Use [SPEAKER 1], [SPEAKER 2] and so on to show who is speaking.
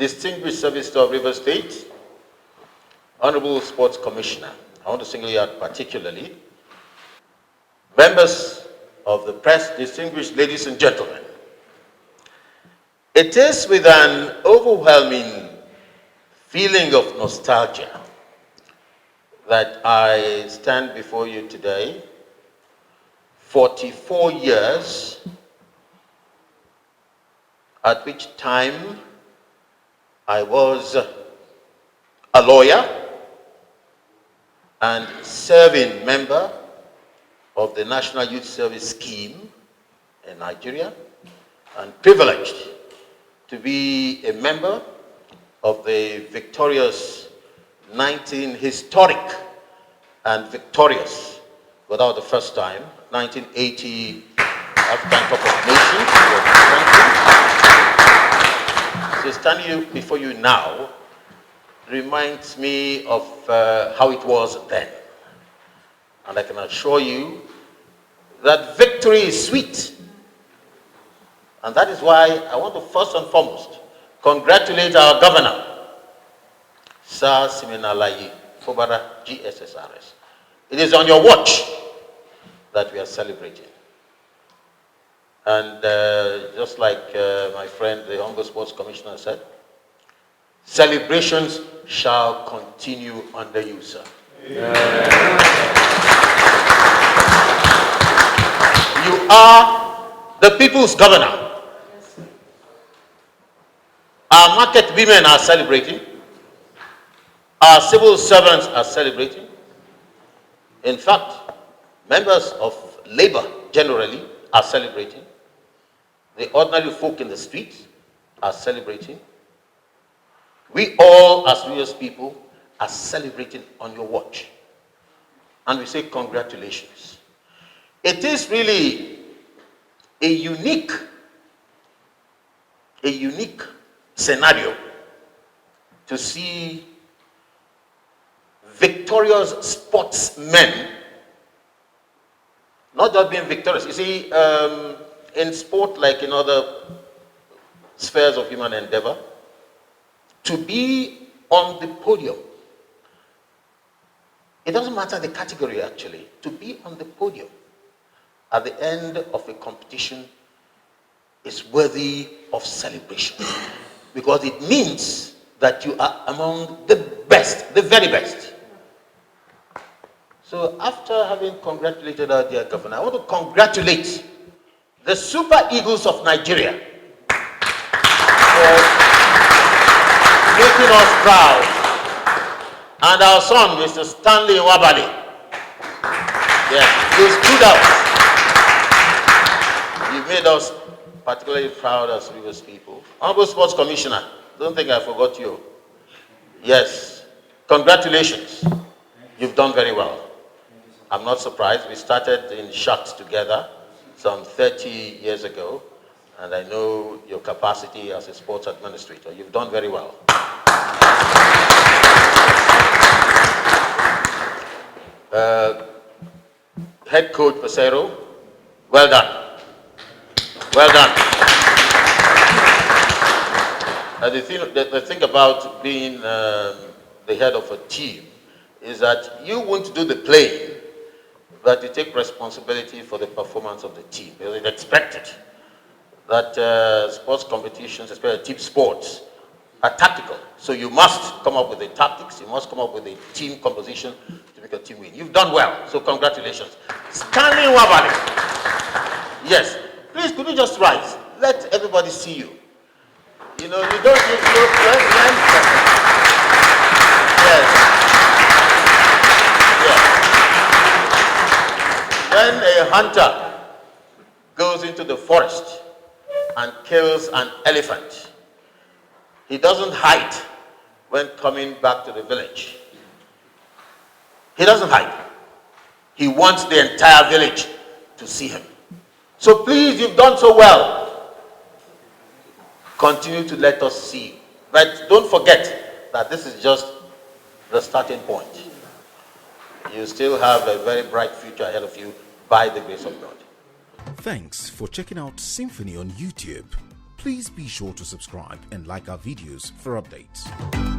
[SPEAKER 1] Distinguished Service of River State, Honorable Sports Commissioner, I want to single you out particularly, members of the press, distinguished ladies and gentlemen. It is with an overwhelming feeling of nostalgia that I stand before you today, 44 years, at which time I was a lawyer and serving member of the National Youth Service Scheme in Nigeria, and privileged to be a member of the victorious historic and victorious, without the first time, 1980 African Cup of Nations. So standing before you now reminds me of how it was then. And I can assure you that victory is sweet. And that is why I want to first and foremost congratulate our governor, Sir Siminalayi Fubara, GSSRS. It is on your watch that we are celebrating. And just like my friend, the Honorable Sports Commissioner said, celebrations shall continue under you, sir. Yeah. You are the people's governor. Our market women are celebrating. Our civil servants are celebrating. In fact, members of labor generally are celebrating. The ordinary folk in the streets are celebrating. We all, as religious people, are celebrating on your watch. And we say congratulations. It is really a unique scenario to see victorious sportsmen not just being victorious. You see, in sport, like in other spheres of human endeavor, to be on the podium, it doesn't matter the category actually, to be on the podium at the end of a competition is worthy of celebration, because it means that you are among the best, the very best. So after having congratulated our dear governor, I want to congratulate the Super Eagles of Nigeria for making us proud. And our son, Mr. Stanley Wabali. Yes, you stood out. You made us particularly proud as Rivers people. Honorable Sports Commissioner, don't think I forgot you. Yes, congratulations. You've done very well. I'm not surprised. We started in shots together some 30 years ago, and I know your capacity as a sports administrator. You've done very well. Head coach Pesero, well done. Well done. The thing about being the head of a team is that you won't do the playing, but you take responsibility for the performance of the team. Because it's expected that sports competitions, especially team sports, are tactical. So you must come up with the tactics, you must come up with a team composition to make a team win. You've done well, so congratulations. Stanley Wabali. Yes, please could you just rise? Let everybody see you. You know, you don't yes. When a hunter goes into the forest and kills an elephant, he doesn't hide when coming back to the village. He doesn't hide. He wants the entire village to see him. So please, you've done so well. Continue to let us see you. But don't forget that this is just the starting point. You still have a very bright future ahead of you by the grace of God.
[SPEAKER 2] Thanks for checking out SYMFONI on YouTube. Please be sure to subscribe and like our videos for updates.